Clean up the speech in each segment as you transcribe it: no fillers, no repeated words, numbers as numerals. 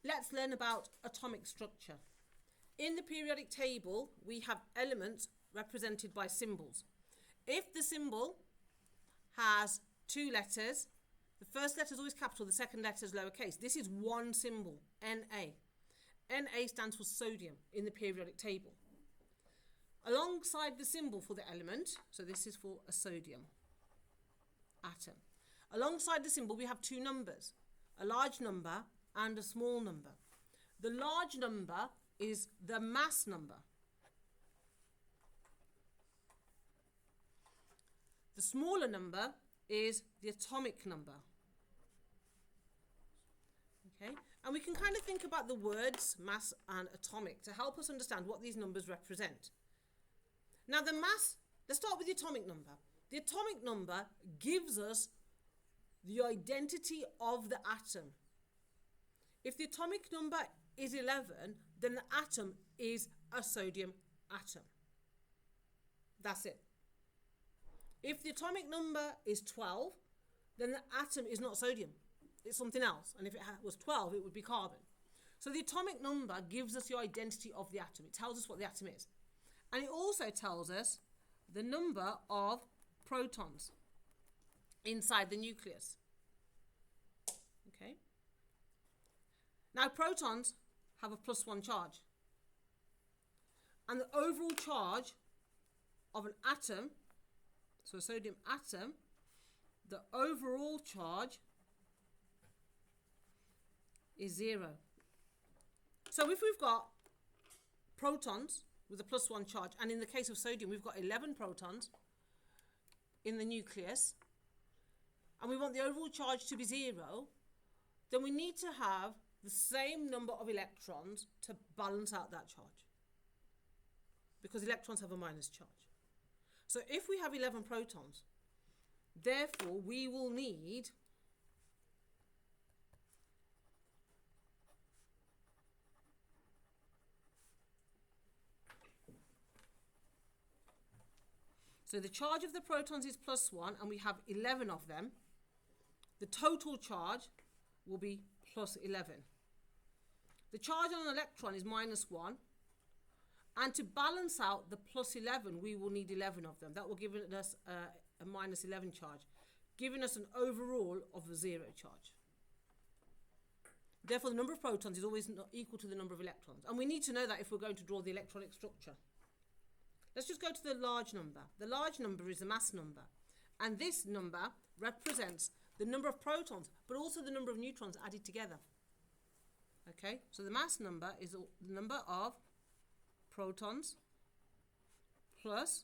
let's learn about atomic structure. In the periodic table, we have elements represented by symbols. If the symbol has two letters, the first letter is always capital, the second letter is lowercase. This is one symbol, Na. Na stands for sodium in the periodic table. Alongside the symbol for the element, so this is for a sodium atom. Alongside the symbol, we have two numbers, a large number and a small number. The large number is the mass number. The smaller number is the atomic number. Okay, and we can kind of think about the words mass and atomic to help us understand what these numbers represent. Now the mass, let's start with the atomic number. The atomic number gives us the identity of the atom. If the atomic number is 11, then the atom is a sodium atom. That's it. If the atomic number is 12, then the atom is not sodium. It's something else. And if it was 12, it would be carbon. So the atomic number gives us the identity of the atom. It tells us what the atom is. And it also tells us the number of protons inside the nucleus. Okay. Now protons have a +1 charge. And the overall charge of an atom, so a sodium atom, the overall charge is 0. So if we've got protons with a +1 charge, and in the case of sodium we've got 11 protons in the nucleus, and we want the overall charge to be 0, then we need to have the same number of electrons to balance out that charge, because electrons have a minus charge. So if we have 11 protons, therefore we will need so the charge of the protons is +1 and we have 11 of them. The total charge will be +11. The charge on an electron is -1, and to balance out the +11 we will need 11 of them. That will give us a -11 charge, giving us an overall of a 0 charge. Therefore the number of protons is always not equal to the number of electrons, and we need to know that if we're going to draw the electronic structure. Let's just go to the large number. The large number is the mass number, and this number represents the number of protons but also the number of neutrons added together. Okay, so the mass number is the number of protons plus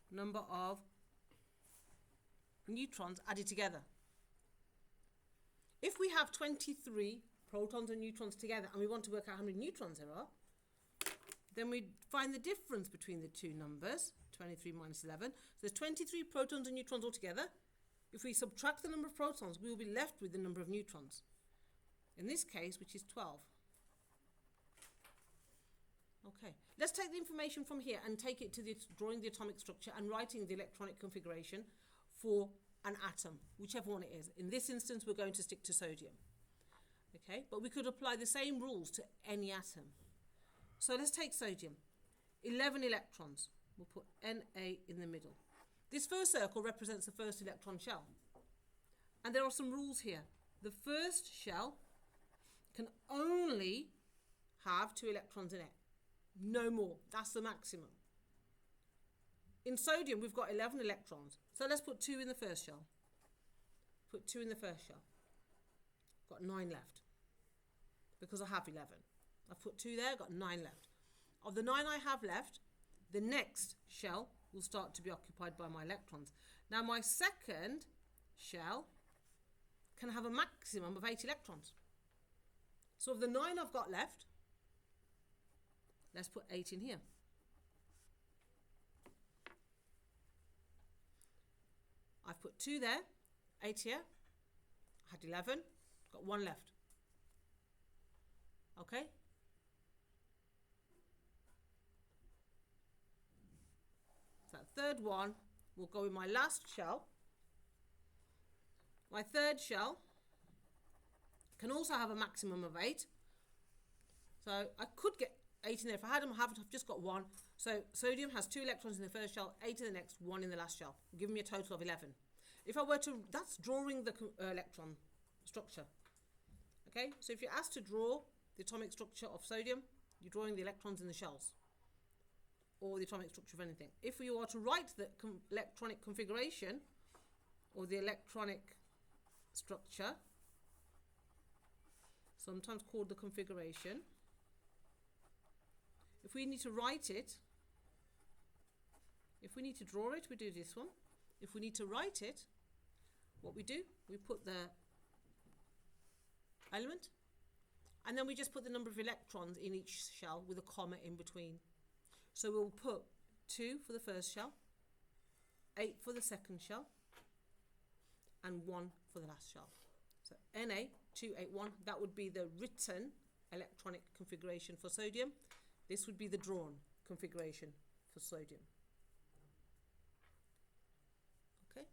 number of neutrons added together. If we have 23 protons and neutrons together and we want to work out how many neutrons there are, then we find the difference between the two numbers, 23 minus 11. So there's 23 protons and neutrons altogether. If we subtract the number of protons, we will be left with the number of neutrons. In this case, which is 12. Okay, let's take the information from here and take it to drawing the atomic structure and writing the electronic configuration for an atom, whichever one it is. In this instance, we're going to stick to sodium. Okay, but we could apply the same rules to any atom. So let's take sodium. 11 electrons. We'll put Na in the middle. This first circle represents the first electron shell. And there are some rules here. The first shell can only have 2 electrons in it. No more. That's the maximum. In sodium, we've got 11 electrons. So let's put 2 in the first shell. Put 2 in the first shell. Got 9 left. Because I have 11. I've put 2 there, got 9 left. Of the 9 I have left, the next shell will start to be occupied by my electrons. Now my second shell can have a maximum of 8 electrons. So of the 9 I've got left, let's put 8 in here. I've put 2 there, 8 here, I had 11, got 1 left. Okay? So that third one will go in my last shell. My third shell can also have a maximum of 8, So I could get 8 in there. If I had them, I've just got 1. So sodium has 2 electrons in the first shell, 8 in the next, 1 in the last shell, giving me a total of 11. If I were to, that's drawing the electron structure. Okay, so if you're asked to draw the atomic structure of sodium, you're drawing the electrons in the shells, or the atomic structure of anything. If you are to write the electronic configuration, or the electronic structure, sometimes called the configuration, if we need to write it, if we need to draw it, we do this one. If we need to write it, what we do, we put the element, and then we just put the number of electrons in each shell with a comma in between. So we'll put 2 for the first shell, 8 for the second shell, and 1 for the last shell. So Na281, that would be the written electronic configuration for sodium. This would be the drawn configuration for sodium. Okay,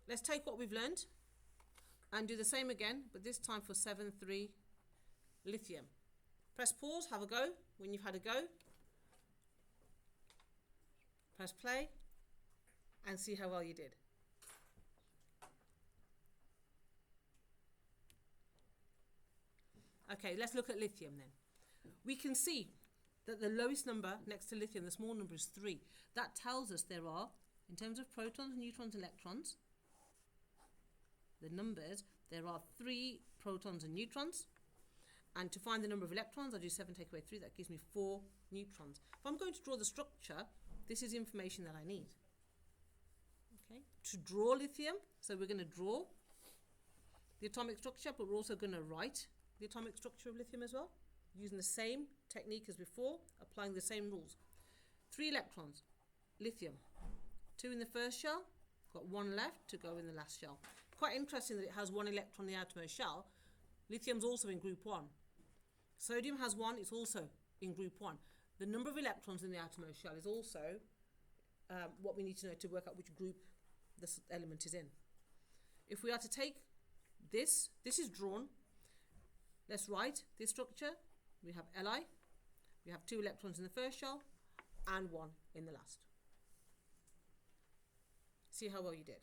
let's take what we've learned and do the same again, but this time for 7,3 lithium. Press pause, have a go. When you've had a go, press play and see how well you did. Okay, let's look at lithium then. We can see that the lowest number next to lithium, the small number, is 3. That tells us there are, in terms of protons, neutrons, electrons, the numbers, there are 3 protons and neutrons. And to find the number of electrons, I do 7 take away 3, that gives me 4 neutrons. If I'm going to draw the structure, this is information that I need. Okay, to draw lithium, so we're going to draw the atomic structure, but we're also going to write the atomic structure of lithium as well, using the same technique as before, applying the same rules. 3 electrons, lithium, 2 in the first shell, got 1 left to go in the last shell. Quite interesting that it has 1 electron in the outermost shell. Lithium's also in group 1. Sodium has 1, it's also in group 1. The number of electrons in the outermost shell is also what we need to know to work out which group this element is in. If we are to take this is drawn. Let's write this structure. We have Li, we have 2 electrons in the first shell and 1 in the last. See how well you did.